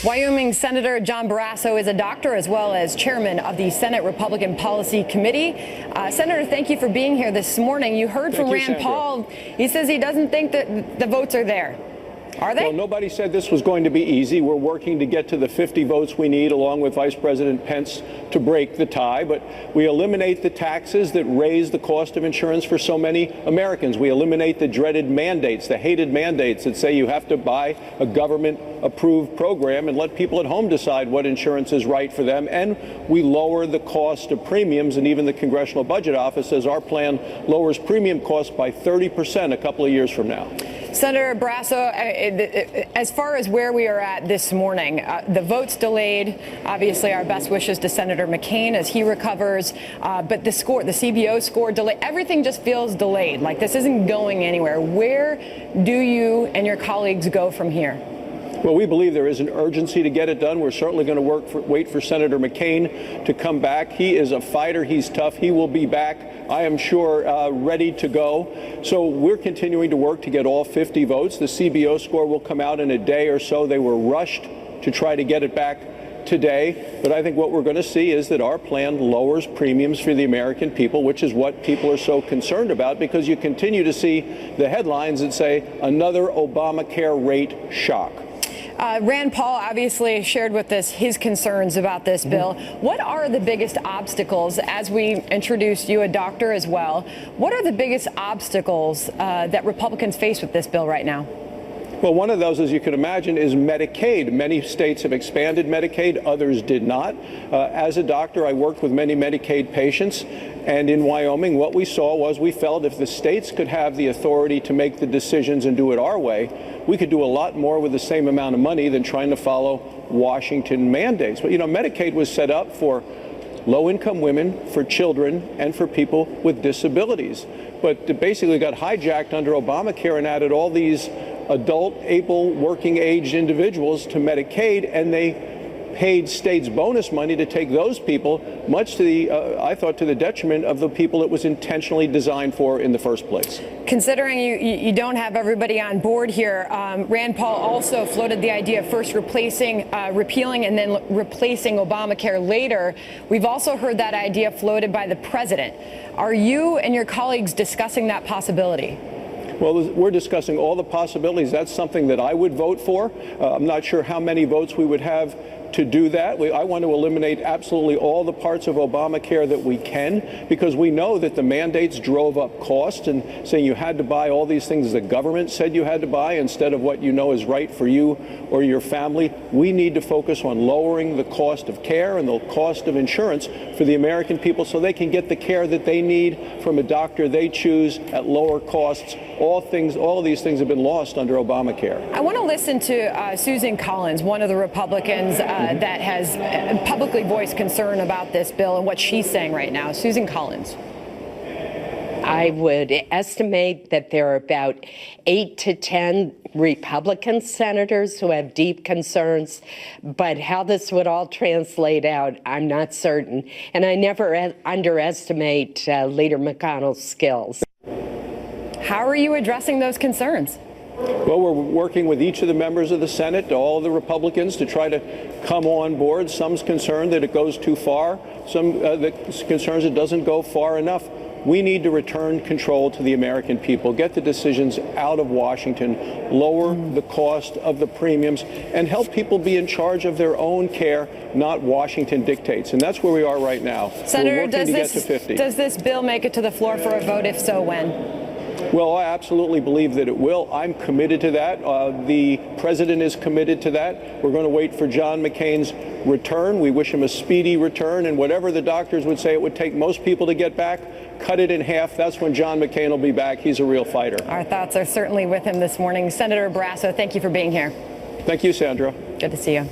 Wyoming Senator John Barrasso is a doctor as well as chairman of the Senate Republican Policy Committee. Senator, thank you for being here this morning. You heard from Rand Paul. He says he doesn't think that the votes are there. Are they? Well, nobody said this was going to be easy. We're working to get to the 50 votes we need, along with Vice President Pence, to break the tie. But we eliminate the taxes that raise the cost of insurance for so many Americans. We eliminate the dreaded mandates, the hated mandates that say you have to buy a government-approved program and let people at home decide what insurance is right for them. And we lower the cost of premiums, and even the Congressional Budget Office says our plan lowers premium costs by 30% a couple of years from now. Senator Barrasso, as far as where we are at this morning, the vote's delayed. Obviously, our best wishes to Senator McCain as he recovers. But the CBO score delayed. Everything just feels delayed, like this isn't going anywhere. Where do you and your colleagues go from here? Well, we believe there is an urgency to get it done. We're certainly going to wait for Senator McCain to come back. He is a fighter. He's tough. He will be back, I am sure, ready to go. So we're continuing to work to get all 50 votes. The CBO score will come out in a day or so. They were rushed to try to get it back today. But I think what we're going to see is that our plan lowers premiums for the American people, which is what people are so concerned about, because you continue to see the headlines that say another Obamacare rate shock. Rand Paul obviously shared with us his concerns about this bill. What are the biggest obstacles, as we introduced you, a doctor as well, what are the biggest obstacles that Republicans face with this bill right now? Well, one of those, as you can imagine, is Medicaid. Many states have expanded Medicaid, others did not. As a doctor, I worked with many Medicaid patients, and in Wyoming, what we saw was we felt if the states could have the authority to make the decisions and do it our way, we could do a lot more with the same amount of money than trying to follow Washington mandates. But, you know, Medicaid was set up for low-income women, for children, and for people with disabilities. But it basically got hijacked under Obamacare and added all these adult, able, working-age individuals to Medicaid, and they paid states bonus money to take those people, much to the, I thought, to the detriment of the people it was intentionally designed for in the first place. Considering you don't have everybody on board here, Rand Paul also floated the idea of first repealing and then replacing Obamacare later. We've also heard that idea floated by the president. Are you and your colleagues discussing that possibility? Well, we're discussing all the possibilities. That's something that I would vote for. I'm not sure how many votes we would have to do that. I want to eliminate absolutely all the parts of Obamacare that we can, because we know that the mandates drove up costs, and saying you had to buy all these things the government said you had to buy instead of what you know is right for you or your family. We need to focus on lowering the cost of care and the cost of insurance for the American people so they can get the care that they need from a doctor they choose at lower costs. All of these things have been lost under Obamacare. I want to listen to Susan Collins, one of the Republicans that has publicly voiced concern about this bill and what she's saying right now. Susan Collins. I would estimate that there are about 8 to 10 Republican senators who have deep concerns, but how this would all translate out, I'm not certain. And I never underestimate Leader McConnell's skills. How are you addressing those concerns? Well, we're working with each of the members of the Senate, all of the Republicans, to try to come on board. Some's concerned that it goes too far. Some concerns it doesn't go far enough. We need to return control to the American people, get the decisions out of Washington, lower the cost of the premiums, and help people be in charge of their own care, not Washington dictates. And that's where we are right now. Senator, we're working to get to 50. Does this bill make it to the floor for a vote? If so, when? Well, I absolutely believe that it will. I'm committed to that. The president is committed to that. We're going to wait for John McCain's return. We wish him a speedy return. And whatever the doctors would say it would take most people to get back, cut it in half. That's when John McCain will be back. He's a real fighter. Our thoughts are certainly with him this morning. Senator Barrasso, thank you for being here. Thank you, Sandra. Good to see you.